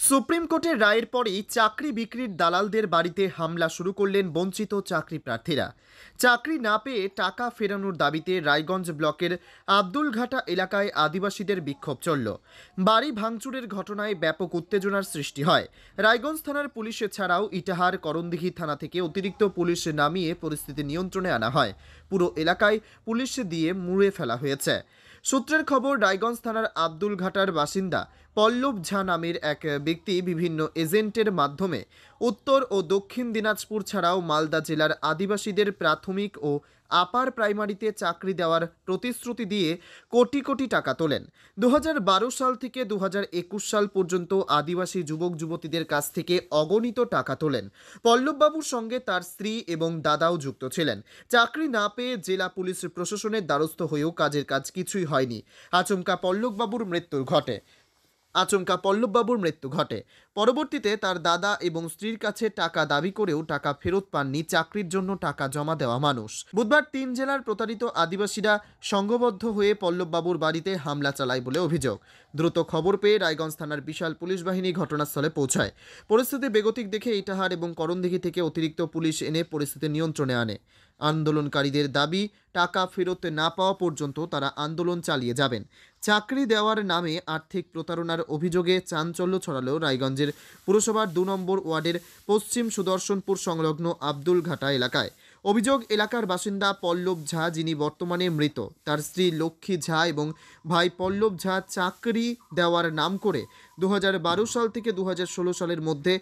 Supreme কোর্টের রায়ের পরেই চাকরি বিক্রির দালালদের বাড়িতে হামলা শুরু করলেন বঞ্চিত চাকরি প্রার্থীরা। চাকরি না পেয়ে টাকা ফেরানোর দাবিতে রায়গঞ্জ ব্লকের আব্দুলঘাটা এলাকায় আদিবাসীদের বিক্ষোভ চলল। বাড়ি ভাঙচুরের ঘটনায় ব্যাপক উত্তেজনার সৃষ্টি হয়। রায়গঞ্জ থানার পুলিশ ছাড়াও ইটাহার করণদিঘি থানা থেকে অতিরিক্ত পুলিশ নামিয়ে পরিস্থিতি নিয়ন্ত্রণে আনা হয়। পুরো এলাকায় পুলিশ দিয়ে মুড়ে ফেলা হয়েছে। সূত্রের খবর, রায়গঞ্জ থানার আব্দুলঘাটার বাসিন্দা পল্লব ঝা নামের এক ব্যক্তি বিভিন্ন এজেন্টের মাধ্যমে উত্তর ও দক্ষিণ দিনাজপুর ছাড়াও মালদা জেলার আদিবাসীদের প্রাথমিক ও আপার প্রাইমারিতে চাকরি দেওয়ার প্রতিশ্রুতি দিয়ে কোটি কোটি টাকা তোলেন। 2012 সাল থেকে 2021 সাল পর্যন্ত আদিবাসী যুবক যুবতীদের কাছ থেকে অগণিত টাকা তোলেন। পল্লববাবুর সঙ্গে তার স্ত্রী এবং দাদাও যুক্ত ছিলেন। চাকরি না পেয়ে জেলা পুলিশ প্রশাসনের দ্বারস্থ হয়েও কাজের কাজ কিছুই হয়নি। আচমকা পল্লববাবুর মৃত্যু ঘটে। পরবর্তীতে তার দাদা এবং স্ত্রীর কাছে টাকা দাবি করেও টাকা ফেরত পাননি চাকরির জন্য টাকা জমা দেওয়া মানুষ। বুধবার 3 জেলার প্রতারিত আদিবাসীরা সংঘবদ্ধ হয়ে পল্লববাবুর বাড়িতে হামলা চালায় বলে অভিযোগ। দ্রুত খবর পেয়ে রায়গঞ্জ থানার বিশাল পুলিশ বাহিনী ঘটনাস্থলে পৌঁছায়। পরিস্থিতি বেগতিক দেখে ইটাহার এবং করণদিঘি থেকে অতিরিক্ত পুলিশ এনে পরিস্থিতি নিয়ন্ত্রণে আনে। আন্দোলনকারীদের দাবি, টাকা ফেরত না পাওয়া পর্যন্ত তারা আন্দোলন চালিয়ে যাবেন। চাকরি দেওয়ার নামে আর্থিক প্রতারণার অভিযোগে চাঞ্চল্য ছড়ালো রায়গঞ্জের পুরসভার 2 নম্বর ওয়ার্ডের পশ্চিম সুদর্শনপুর সংলগ্ন আব্দুলঘাটা এলাকায়। অভিযোগ, এলাকার বাসিন্দা পল্লব ঝা, যিনি বর্তমানে মৃত, তার স্ত্রী লক্ষ্মী ঝা এবং ভাই পল্লব ঝা চাকরি দেওয়ার নাম করে 2012 সাল থেকে 2016 সালের মধ্যে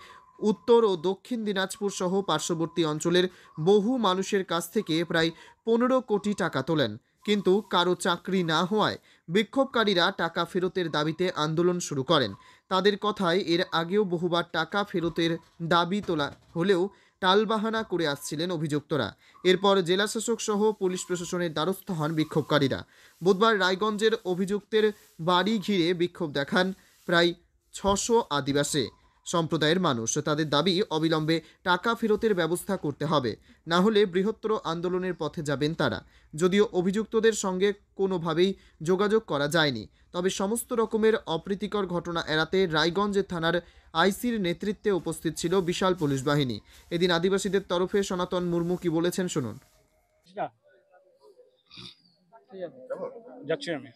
উত্তর ও দক্ষিণ দিনাজপুর সহ পার্শ্ববর্তী অঞ্চলের বহু মানুষের কাছ থেকে প্রায় 15 কোটি টাকা তোলেন। কিন্তু কারো চাকরি না হওয়ায় বিক্ষোভকারীরা টাকা ফেরতের দাবিতে আন্দোলন শুরু করেন। তাদের কথায় এর আগেও বহুবার টাকা ফেরতের দাবি তোলা হলেও টালবাহানা করে আসছিলেন অভিযুক্তরা। এরপর জেলাশাসক সহ পুলিশ প্রশাসনের দ্বারস্থ হন বিক্ষোভকারীরা। বুধবার রায়গঞ্জের অভিযুক্তের বাড়ি ঘিরে বিক্ষোভ দেখান প্রায় 600 আদিবাসী সম্প্রদায়ের মানুষ। তাদের দাবি, অবিলম্বে টাকা ফেরতের ব্যবস্থা করতে হবে, না হলে বৃহত্তর আন্দোলনের পথে যাবেন তারা। যদিও অভিযুক্তদের সঙ্গে কোনোভাবেই যোগাযোগ করা যায়নি, তবে সমস্ত রকমের অপ্রীতিকর ঘটনা এড়াতে রায়গঞ্জ থানার আইসির নেতৃত্বে উপস্থিত ছিল বিশাল পুলিশ বাহিনী। এদিন আদিবাসীদের তরফে সনাতন মুর্মু কি বলেছেন শুনুন। যাচ্ছি আমি।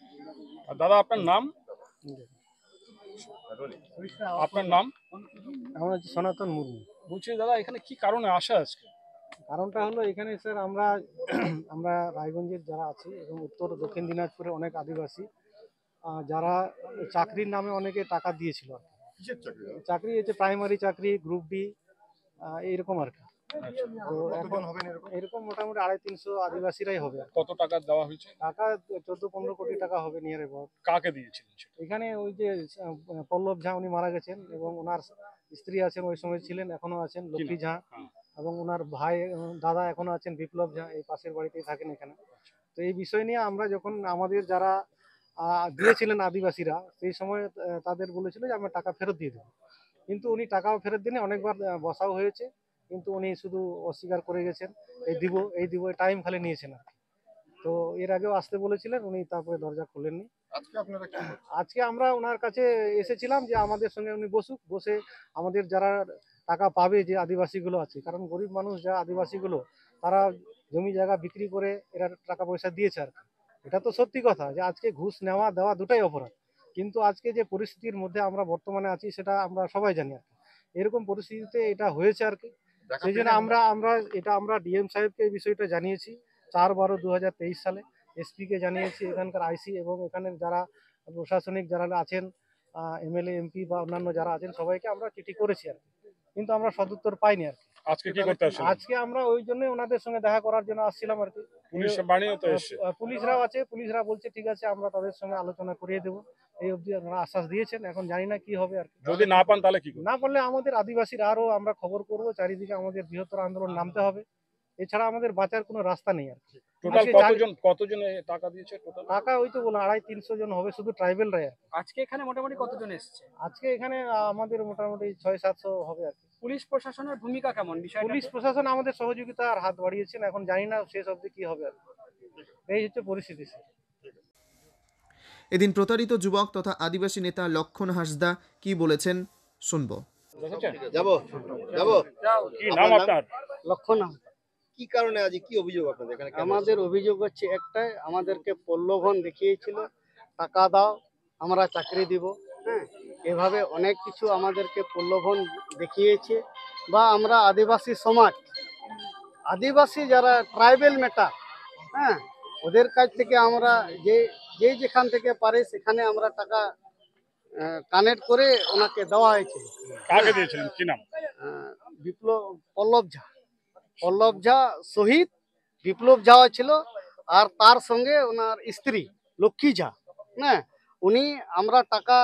দাদা, আপনার নাম? আপনার নাম? আমার হচ্ছে সনাতন মুর্মু। বলছি দাদা, এখানে কি কারণে আসা আজকে? কারণটা হলো, এখানে স্যার আমরা আমরা রায়গঞ্জের যারা আছি এবং উত্তর ও দক্ষিণ দিনাজপুরের অনেক আদিবাসী যারা চাকরির নামে অনেকে টাকা দিয়েছিল আর কি। চাকরি হচ্ছে প্রাইমারি চাকরি, গ্রুপ ডি, এইরকম আর কি। তো এখন এরকম মোটামুটি 250-300 আদিবাসীরাই হবে। কত টাকা দেওয়া হয়েছে? টাকা 14-15 কোটি টাকা হবে নিয়ার অ্যাবাউট। কাকে দিয়েছিলেন সেটা? এখানে ওই যে পল্লব ঝা, উনি মারা গেছেন এবং ওনার স্ত্রী আছেন, ওই সময় ছিলেন, এখনো আছেন, লক্ষ্মী ঝা, এবং ওনার ভাই দাদা এখনো আছেন, বিপ্লব ঝা, এই পাশের বাড়িতেই থাকেন এখানে। তো এই বিষয় নিয়ে আমরা যখন আমাদের যারা দিয়েছিলেন আদিবাসীরা, সেই সময় তাদের বলেছিল যে আমরা টাকা ফেরত দিয়ে দেবো, কিন্তু উনি টাকাও ফেরত দিনে অনেকবার বসাও হয়েছে, কিন্তু উনি শুধু অস্বীকার করে গেছেন। এই দিব টাইম খালি নিয়েছেন আর কি। তো এর আগেও আসতে বলেছিলেন উনি, তারপরে দরজা খোলেননি। আজকে আমরা ওনার কাছে এসেছিলাম যে আমাদের সঙ্গে উনি বসে আমাদের যারা টাকা পাবে, যে আদিবাসীগুলো আছে, কারণ গরিব মানুষ যা আদিবাসীগুলো, তারা জমি জায়গা বিক্রি করে এরা টাকা পয়সা দিয়েছে আর কি। এটা তো সত্যি কথা যে আজকে ঘুষ নেওয়া দেওয়া দুটাই অপরাধ, কিন্তু আজকে যে পরিস্থিতির মধ্যে আমরা বর্তমানে আছি সেটা আমরা সবাই জানি আর কি। এরকম পরিস্থিতিতে এটা হয়েছে আর কি। সেই জন্য আমরা ডিএম সাহেবকে এই বিষয়টা জানিয়েছি 4/12/2023 সালে, এসপি কে জানিয়েছি, এখানকার আইসি এবং এখানের যারা প্রশাসনিক যারা আছেন, এমএলএ এমপি বা অন্যান্য যারা আছেন, সবাইকে আমরা চিঠি করেছি আর কি, কিন্তু আমরা সদুত্তর পাইনি আর কি। আজকে কি করতে আসছেন? আজকে আমরা ওই জন্য ওনাদের সঙ্গে দেখা করার জন্য আসছিলাম আর কি। পুলিশ বাড়িও তো এসেছে। পুলিশরাও আছে, পুলিশরা বলছে ঠিক আছে, আমরা তাদের সঙ্গে আলোচনা করিয়ে দেবো, এই অবধি ওনারা আশ্বাস দিয়েছেন। এখন জানি না কি হবে আর কি। যদি না পান তাহলে কি করবেন? না পারলে আমাদের আদিবাসীরা আরো আমরা খবর করব, চারিদিকে আমাদের বৃহত্তর আন্দোলন নামতে হবে, এছাড়া আমাদের বাঁচার কোনো রাস্তা নেই আর কি। টোটাল কতজন টাকা দিয়েছে? টোটাল টাকা ওই তো বললাম 250-300 জন হবে, শুধু ট্রাইবেলরাই। আজকে এখানে মোটামুটি কতজন এসেছে? আজকে এখানে আমাদের মোটামুটি 600-700 হবে আর কি। পুলিশ প্রশাসনের ভূমিকা কেমন বিষয়টা? পুলিশ প্রশাসন আমাদের সহযোগিতা আর হাত বাড়িয়েছেন, এখন জানি না শেষ অবধি কি হবে আর কি। এই হচ্ছে পরিস্থিতি। এদিন প্রতারিত যুবক তথা আদিবাসী নেতা লক্ষণ হাঁসদা কি বলেছেন শুনবো। দেখেছেন? যাবো যাবো কি নাম আপনার? লক্ষণ কি কারণে আজ কি অভিযোগ আপনাদের এখানে কেন আমাদের অভিযোগ হচ্ছে একটাই, আমাদেরকে প্রলোভন দেখিয়েছিল, টাকা দাও আমরা চাকরি দিব, হ্যাঁ, এভাবে অনেক কিছু আমাদেরকে প্রলোভন দেখিয়েছে। বা আমরা আদিবাসী সমাজ, আদিবাসী যারা ট্রাইবেল ম্যাটার, হ্যাঁ, ওদের কাছ থেকে আমরা যেখান থেকে পারে সেখানে আমরা টাকা কানেক্ট করে ওনাকে দেওয়া হয়েছে। কাকে দিয়েছিলেন, কি নাম? বিপ্লব পল্লব ঝা, পল্লব ঝা শহীদ বিপ্লব ঝা ছিল, আর তার সঙ্গে ওনার স্ত্রী লক্ষ্মী ঝা, হ্যাঁ, উনি আমরা টাকা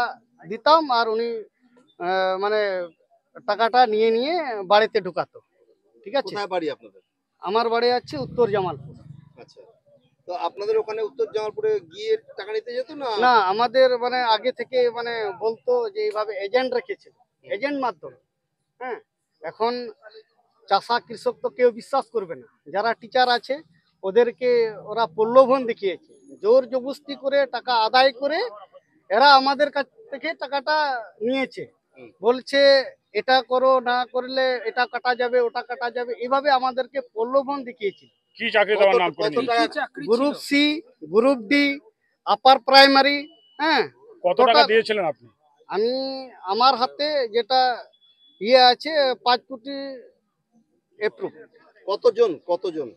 দিতাম আর উনি মানে টাকাটা নিয়ে নিয়ে বাড়িতে ঢুকাতো। ঠিক আছে, কোথায় বাড়ি আপনাদের? আমার বাড়ি আছে উত্তর জামালপুর। আচ্ছা, তো আপনাদের ওখানে উত্তর জামালপুরে গিয়ে টাকা নিতে যেত না? না, আমাদের মানে আগে থেকে মানে বলতো যে এইভাবে এজেন্ট রেখেছিল, এজেন্ট মাধ্যমে, হ্যাঁ। এখন চাষা কৃষক তো কেউ বিশ্বাস করবে না, যারা টিচার আছে ওদেরকে ওরা প্রলোভন দেখিয়েছে, জোর জবরদস্তি করে টাকা আদায় করে এরা আমাদের কাছ থেকে টাকাটা নিয়েছে। বলছে এটা করো, না করলে এটা কাটা যাবে, ওটা কাটা যাবে, এইভাবে আমাদেরকে প্রলোভন দেখিয়েছে। কি চাকরি দেওয়ার নাম করে কত নিয়েছে? টাকা? কি চাকরি ছিল? Group C, group D, upper primary, হ্যাঁ। কত টাকা দিয়েছিলেন আপনি? আমি আমার হাতে যেটা ইয়ে আছে 5 কোটি এপ্রুভ। কতজন কতজন?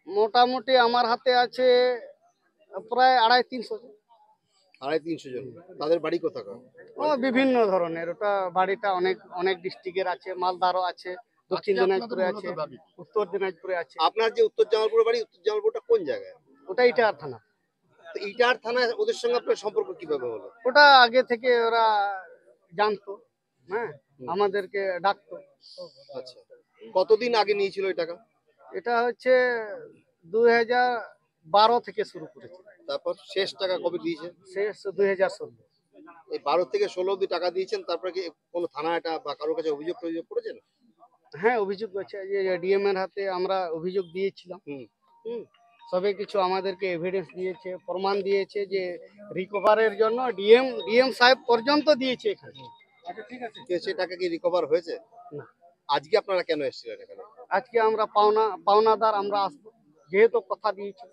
মোটামুটি আমার হাতে আছে প্রায় 250-300 জন। 250-300 জন। তাদের বাড়ি কোথাকার? ও বিভিন্ন ধরনের, ওটা বাড়িটা অনেক অনেক ডিস্ট্রিক্টের আছে, মালদারও আছে, দক্ষিণ দিনাজপুরে আছে, উত্তর দিনাজপুরে আছে। আপনার যে উত্তর জামালপুরে বাড়ি, উত্তর জামালপুরটা কোন জায়গায়? ওটা ইটাহার থানা। তো ইটাহার থানায় ওদের সঙ্গে আপনার সম্পর্ক কিভাবে হলো? ওটা আগে থেকে ওরা জানতো, হ্যাঁ, আমাদেরকে ডাকতো। আচ্ছা, কতদিন আগে নিয়েছিল এই টাকা? এটা হচ্ছে 2012 থেকে শুরু করেছে, তারপর শেষ টাকা কবে দিয়েছে? শেষ 2016। এই 12 থেকে 16 অবধি টাকা দিয়েছেন, তারপরে কি কোনো থানায় এটা বা কারোর কাছে অভিযোগ করেছেন? হ্যাঁ, অভিযোগ আছে, যে ডিএম এর হাতে আমরা অভিযোগ দিয়েছিলাম। হুম, সবে কিছু আমাদেরকে এভিডেন্স দিয়েছে, প্রমাণ দিয়েছে, যে রিকভারের জন্য ডিএম সাহেব পর্যন্ত দিয়েছে এখানে। সে টাকা কি রিকভার হয়েছে? না। আজকে আপনারা কেন এসেছিলেন এখানে? আজকে আমরা পাওনাদার আমরা আসবো, যেহেতু কথা দিয়েছি।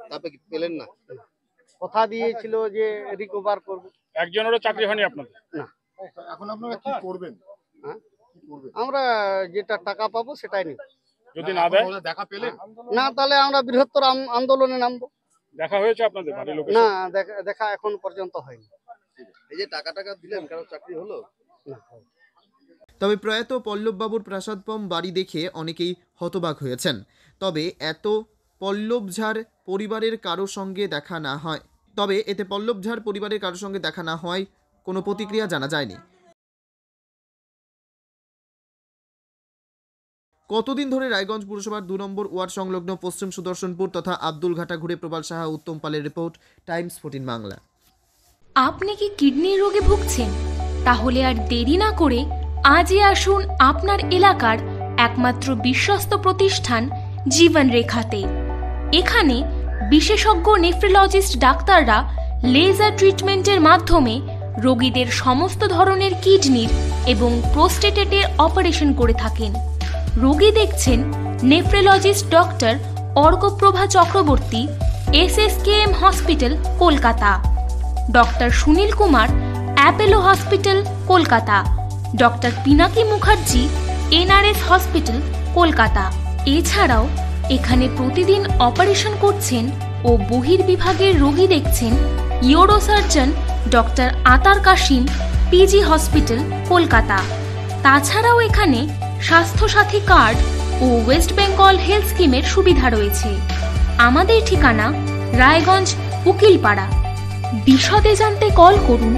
তারপরে কি পেলেন না? কথা দিয়েছিল যে রিকভার করবে। একজনেরও চাকরি হয়নি আপনাদের? না। এখন আপনারা কি করবেন? হ্যাঁ? কি করবেন? আমরা যেটা টাকা পাবো সেটাই নিব, যদি না দেয়? ওরা দেখা পেলেন? না তাহলে আমরা বৃহত্তর আন্দোলনে নামবো। দেখা হয়েছে আপনাদের বাড়ির লোকের না, সাথে? দেখা এখন পর্যন্ত হয়নি। এই যে টাকা দিলেন, কারো চাকরি হলো? না। তবে প্রয়াত পল্লববাবুর প্রাসাদপম বাড়ি দেখে অনেকেই হতবাক হয়েছেন। তবে এতে পল্লব ঝার পরিবারের কারো সঙ্গে দেখা না হয় কোনো প্রতিক্রিয়া জানা যায়নি। কতদিন ধরে রায়গঞ্জ পুরসভার 2 নম্বর ওয়ার্ড সংলগ্ন পশ্চিম সুদর্শনপুর তথা আব্দুলঘাটা ঘুরে প্রবাল সাহা, উত্তম পালের রিপোর্ট, টাইমস 14 বাংলা। আপনি কি কিডনির রোগে ভুগছেন? তাহলে আর দেরি না করে আজই আসুন আপনার এলাকার একমাত্র বিশ্বস্ত প্রতিষ্ঠান জীবন রেখাতে। এখানে বিশেষজ্ঞ নেফ্রোলজিস্ট ডাক্তাররা লেজার ট্রিটমেন্টের মাধ্যমে রোগীদের সমস্ত ধরনের কিডনির এবং প্রোস্টেটেটের অপারেশন করে থাকেন। রোগী দেখছেন nephrologist doctor Arkaprava Chakraborty, SSKM hospital, Kolkata. Doctor Sunil Kumar, Apollo hospital, Kolkata. Doctor Pinaki Mukherjee, NRS hospital, Kolkata. এছাড়াও এখানে প্রতিদিন অপারেশন করছেন ও বহির্বিভাগের রোগী দেখছেন ইউরোসার্জন ডক্টর আতার কাশিম, PG হসপিটাল, কলকাতা। তাছাড়াও এখানে স্বাস্থ্যসাথী কার্ড ও ওয়েস্ট বেঙ্গল হেলথ স্কিমের সুবিধা রয়েছে। আমাদের ঠিকানা রায়গঞ্জ, উকিলপাড়া। বিশদে জানতে কল করুন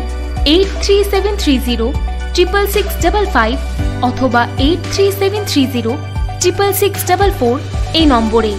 8373066655 অথবা 8373066644 এই নম্বরে।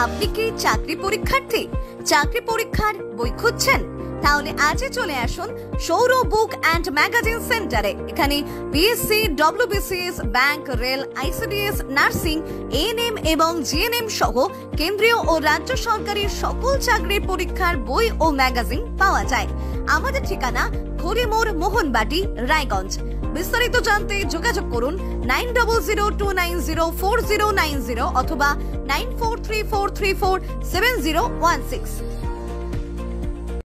আপনি কি চাকরি পরীক্ষার্থী? চাকরি পরীক্ষার বই খুঁজছেন? তাহলে আজই চলে আসুন সৌর বুক অ্যান্ড ম্যাগাজিন সেন্টারে। এখানে BSc, WBCS, bank, rail, ICDS, nursing, ANM এবং জিএনএম সহ কেন্দ্রীয় ও রাজ্য সরকারের সকল চাকরির পরীক্ষার বই ও ম্যাগাজিন পাওয়া যায়। আমাদের ঠিকানা খড়িমোড়, মোহনবাটি, রায়গঞ্জ। বিস্তারিত জানতে যোগাযোগ করুন 9002904090 অথবা 9434347016।